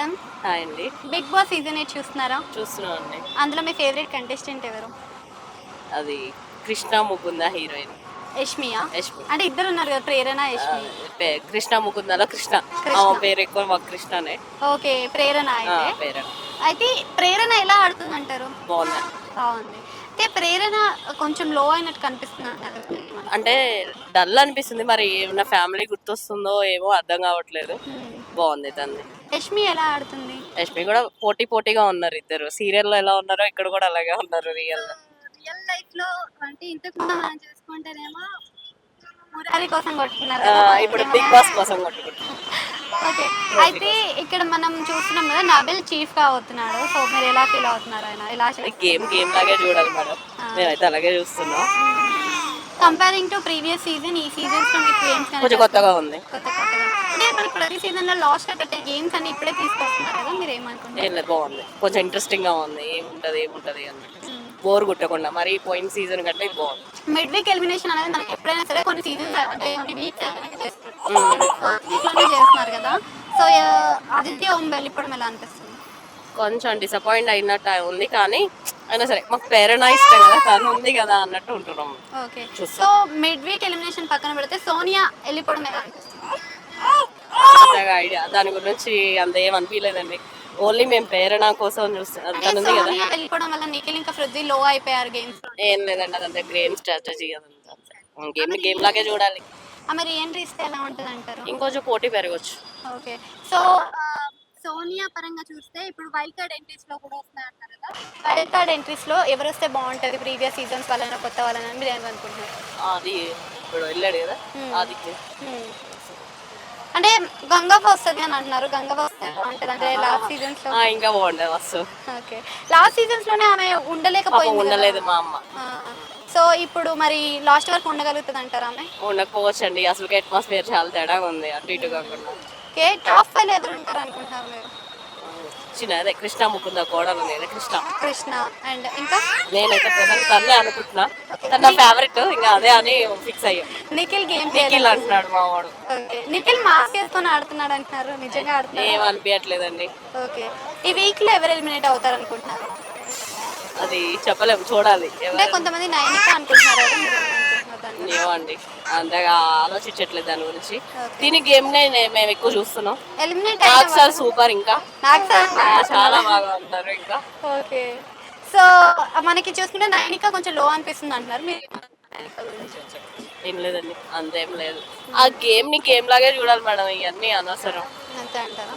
Madam. Hi అండి. Big boss season 8 చూస్తున్నారా? చూస్తున్నాం అండి. అందులో మీ ఫేవరెట్ కంటెస్టెంట్ ఎవరు? అది కృష్ణ ముకుంద హీరోయిన్. యష్మియా? యష్మి. అంటే ఇద్దరు ఉన్నారు కదా, ప్రేరణ, యష్మి. కృష్ణ ముకుందలో కృష్ణ. కృష్ణ. ఆమె పేరు ఎక్కువ మాకు కృష్ణనే. ఓకే, ప్రేరణ అయితే. పేరు అయితే ప్రేరణ ఎలా ఆడుతుంది అంటారు? బాగుంది. బాగుంది. అంటే ప్రేరణ కొంచెం లో అయినట్టు కనిపిస్తుంది అంటారు. అంటే డల్ అనిపిస్తుంది, మరి ఏమన్నా ఫ్యామిలీ గుర్తొస్తుందో ఏమో అర్థం కావట్లేదు. బాగుంది తనది. యష్మి ఎలా ఆడుతుంది? యష్మి కూడా పోటీగా ఉన్నారు ఇద్దరు. సీరియల్లో ఎలా ఉన్నారో ఇక్కడ కూడా అలాగే ఉన్నారు రియల్ లైఫ్ లో. అంటే ఇంతకు ముందు మనం చూసుకుంటేనేమో మురారి కోసం కొట్టుకున్నారు ఇప్పుడు బిగ్ బాస్ కోసం కొట్టుకుంటారు. ఓకే, అయితే ఇక్కడ మనం చూస్తున్నాం కదా, నబిల్ చీఫ్ గా అవుతున్నాడు. సో మీరు ఎలా ఫీల్ అవుతున్నారు? ఆయన ఎలా గేమ్ లాగే చూడాలి మేడం. మేమైతే అలాగే చూస్తున్నాం. కంపేరింగ్ టు ప్రీవియస్ సీజన్, ఈ సీజన్స్ లో మీకు గేమ్స్ కొంచెం కొత్తగా ఉంది. కొత్తగా అంటే మనకి ప్రతి సీజన్ లో లాస్ట్ పెట్టే గేమ్స్ అన్ని ఇప్పుడే తీసుకొస్తున్నారు కదా, మీరు ఏమనుకుంటారు? ఏం లేదు, బాగుంది. కొంచెం ఇంట్రెస్టింగ్ గా ఉంది. ఏముంటది అన్నట్టు బోర్ కొట్టకుండా. మరి పోయిన సీజన్ కంటే ఇది బాగుంది. మిడ్ వీక్ ఎలిమినేషన్ అనేది మనకి ఎప్పుడైనా సరే కొన్ని సీజన్స్ అంటే కొన్ని వీక్స్ చేస్తున్నారు కదా. సో ఆదిత్య ఓం వెళ్ళిపోవడం ఎలా అనిపిస్తుంది? కొంచెం డిసప్పాయింట్ అయినట్టు ఉంది, కానీ అయినా సరే మాకు ప్రేరణ ఇష్టం కదా, తను ఉంది కదా అన్నట్టు ఉంటున్నాం. Okay, so mid week elimination పక్కన పెడితే సోనియా వెళ్ళిపోవడం ఎలా అనిపిస్తుంది? ఐడియా దాని గురించి అంత ఏం అనిపించలేదండి. ఓన్లీ మేము ప్రేరణ కోసం చూస్తున్నాం. తను ఉంది కదా. వెళ్ళిపోవడం వల్ల నిఖిల్ ఇంకా పృథ్వీ లో అయిపోయారు గేమ్స్. ఏం లేదండి, అదంతా గేమ్ స్ట్రాటజీ అదంతా. గేమ్ లాగే చూడాలి. మరి ఎంట్రీ ఇస్తే ఎలా ఉంటుంది అంటారు? ఇంకొంచెం పోటీ పెరగచ్చు. ఓకే, సో సోనియా పరంగా చూస్తే ఇప్పుడు వైల్డ్ కార్డ్ ఎంట్రీస్ లో కూడా వస్తున్నాయి అంటారు కదా. వైల్డ్ కార్డ్ ఎంట్రీస్ లో ఎవరు వస్తే బాగుంటుంది? ప్రీవియస్ సీజన్స్ వాళ్ళైనా కొత్త వాళ్ళని మీరు ఏమనుకుంటున్నారు? అది ఇప్పుడు వెళ్ళాడు కదా ఆదిత్య. అంటే గంగవ్వ వస్తుంది అని అంటున్నారు. గంగవ్వ వస్తే బాగుంటుంది అంటే లాస్ట్ సీజన్స్ లో. ఇంకా బాగుండదు వస్తు. ఓకే, లాస్ట్ సీజన్స్ లోనే ఆమె ఉండలేదు మా అమ్మ. సో ఇప్పుడు మరి లాస్ట్ వరకు ఉండగలుగుతుంది అంటారు ఆమె? ఉండకపోవచ్చు అండి, అసలు అట్మాస్ఫియర్ చాలా తేడాగా ఉంది, అటు ఇటు కాకుండా. ఓకే, టాప్ 5 ఎవరు ఉంటారు అనుకుంటున్నారు మీరు? అదే కృష్ణ ముకుంద కోడలు నేను కృష్ణ అండ్ ఇంకా నేనైతే ప్రజెంట్ తనే అనుకుంటున్నా. తన ఫేవరెట్, ఇంకా అదే అని ఫిక్స్ అయ్యాం. నిఖిల్ గేమ్ అంటున్నాడు మా వాడు. నిఖిల్ మాస్క్ వేసుకొని ఆడుతున్నాడు అంటున్నారు, నిజంగా ఆడుతున్నారు? ఏం అనిపించట్లేదండి. ఓకే, ఈ వీక్ లో ఎవరు ఎలిమినేట్ అవుతారు అనుకుంటున్నారు? అది చెప్పలేము, చూడాలి. కొంతమంది నైనిక అనుకుంటున్నారు. ఏమండి అంతగా ఆలోచించట్లేదు దాని గురించి. దీని గేమ్ మేము ఎక్కువ చూస్తున్నాం. ఎలిమినేట్ సార్ సూపర్, ఇంకా చాలా బాగా ఉంటారు ఇంకా. ఓకే, సో మనకి చూసుకుంటే నైనిక కొంచెం లో అనిపిస్తుంది అంటున్నారు, మీరు? ఏం లేదండి, అంతేం లేదు. ఆ గేమ్ లాగే చూడాలి మేడం, ఇవన్నీ అనవసరం. అంతే అంటారా?